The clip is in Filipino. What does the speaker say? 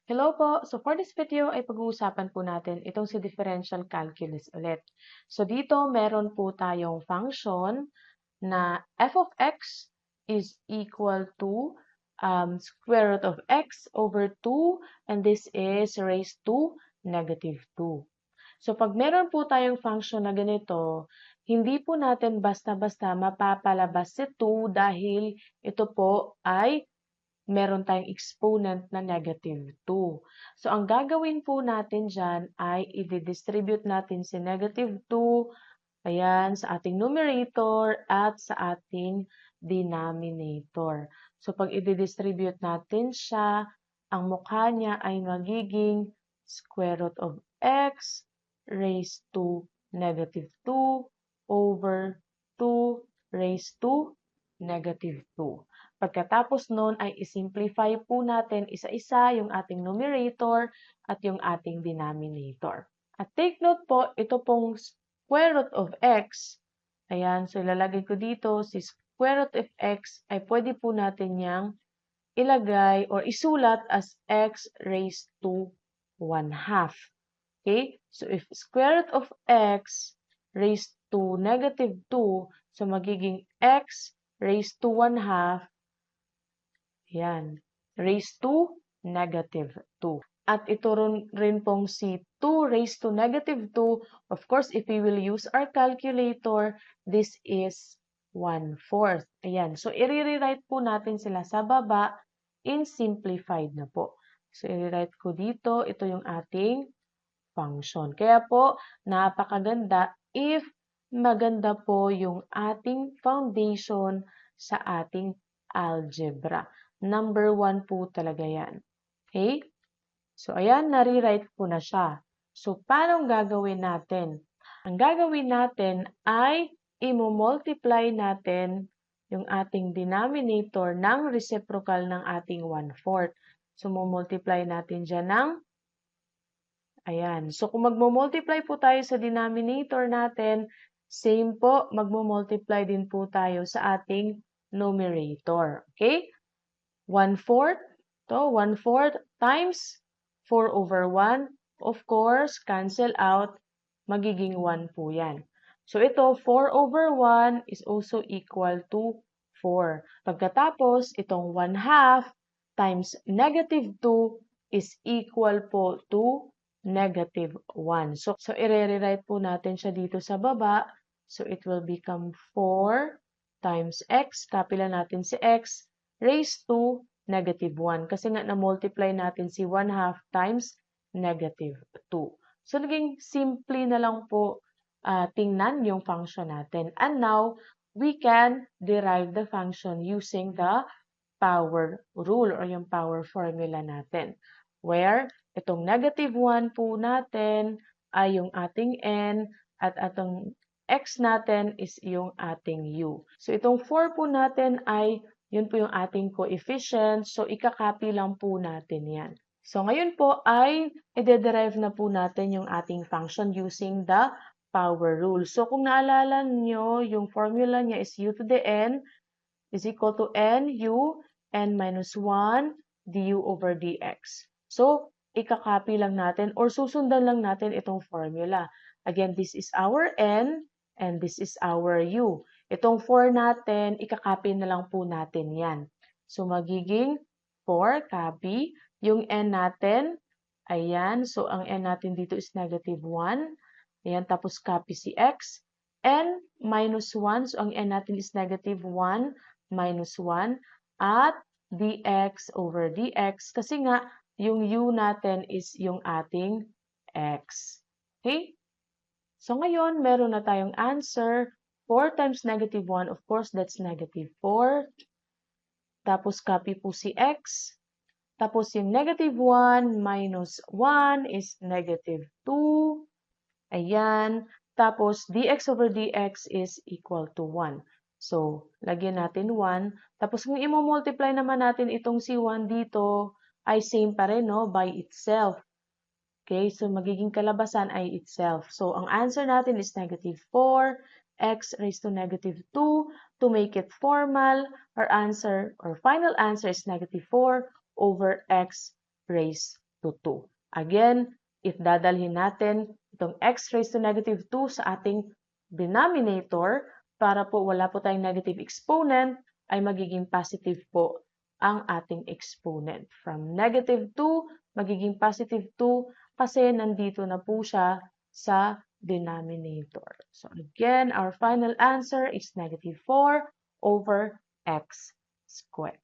Hello po! So for this video ay pag-uusapan po natin itong si differential calculus ulit. So dito meron po tayong function na f of x is equal to square root of x over 2 and this is raised to negative 2. So pag meron po tayong function na ganito, hindi po natin basta-basta mapapalabas si 2 dahil ito po ay meron tayong exponent na negative 2. So, ang gagawin po natin dyan ay i-distribute natin si negative 2, ayan, sa ating numerator at sa ating denominator. So, pag i-distribute natin siya, ang mukha niya ay magiging square root of x raised to negative 2 over 2 raised to negative 2. Pagkatapos nun ay isimplify po natin isa-isa yung ating numerator at yung ating denominator. At take note po, ito pong square root of x, ayan, so ilalagay ko dito, si square root of x ay pwede po natin yang ilagay or isulat as x raised to 1/2. Okay? So if square root of x raised to negative 2, so magiging x raised to 1/2, yan, raised to negative 2. At ito rin pong si 2 raised to negative 2, of course, if we will use our calculator, this is 1/4. Ayan, so i-rewrite po natin sila sa baba in simplified na po. So i-rewrite ko dito, ito yung ating function. Kaya po, napakaganda if maganda po yung ating foundation sa ating algebra. Number 1 po talaga yan. Okay? So, ayan, nare-write ko na siya. So, paano gagawin natin? Ang gagawin natin ay i-multiply natin yung ating denominator ng reciprocal ng ating 1/4. So, multiply natin dyan ng ayan. So, kung magmo-multiply po tayo sa denominator natin, same po, magmo-multiply din po tayo sa ating numerator. Okay? 1/4, to 1/4 times 4 over 1. Of course, cancel out, magiging 1 po yan. So, ito, 4 over 1 is also equal to 4. Pagkatapos, itong 1/2 times negative 2 is equal po to negative 1. So i-rewrite po natin siya dito sa baba. So, it will become 4 times x, copy lang natin si x, raised to negative 1. Kasi nga na-multiply natin si 1/2 times negative 2. So, naging simple na lang po tingnan yung function natin. And now, we can derive the function using the power rule or yung power formula natin. Where itong negative 1 po natin ay yung ating n at atong x natin is yung ating u. So, itong 4 po natin ay yun po yung ating coefficient. So, ikakopy lang po natin yan. So, ngayon po ay i-derive na po natin yung ating function using the power rule. So, kung naalala nyo, yung formula niya is u to the n is equal to nu n minus 1 du over dx. So, ikakopy lang natin or susundan lang natin itong formula. Again, this is our n and this is our u. Itong 4 natin, ikakopy na lang po natin yan. So, magiging 4, copy. Yung n natin, ayan. So, ang n natin dito is negative 1. Ayan, tapos copy si x. n minus 1, so ang n natin is negative 1 minus 1 at dx over dx kasi nga yung u natin is yung ating x. Okay? So ngayon, meron na tayong answer. 4 times negative 1, of course, that's negative 4. Tapos copy po si x. Tapos yung negative 1 minus 1 is negative 2. Ayan. Tapos dx over dx is equal to 1. So, lagyan natin 1. Tapos kung i-multiply naman natin itong si 1 dito, ay same pa rin, no? By itself. Okay, so magiging kalabasan ay itself. So, ang answer natin is negative 4, x raised to negative 2. To make it formal, our answer or final answer is negative 4 over x raised to 2. Again, if dadalhin natin itong x raised to negative 2 sa ating denominator, para po wala po tayong negative exponent, ay magiging positive po ang ating exponent. From negative 2, magiging positive 2 kasi nandito na po siya sa denominator. So again, our final answer is negative 4 over x squared.